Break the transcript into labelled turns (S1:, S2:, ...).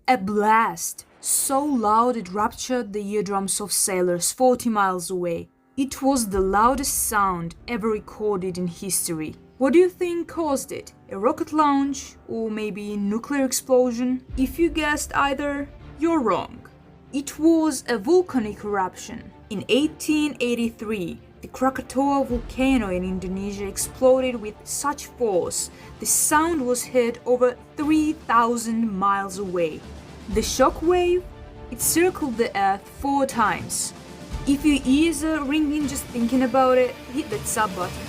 S1: A blast, so loud it ruptured the eardrums of sailors 40 miles away. It was the loudest sound ever recorded in history. What do you think caused it? A rocket launch? Or maybe a nuclear explosion? If you guessed either, you're wrong. It was a volcanic eruption. In 1883, the Krakatoa volcano in Indonesia exploded with such force the sound was heard over 3,000 miles away. The shock wave, it circled the earth 4 times. If your ears are ringing just thinking about it, hit that sub button.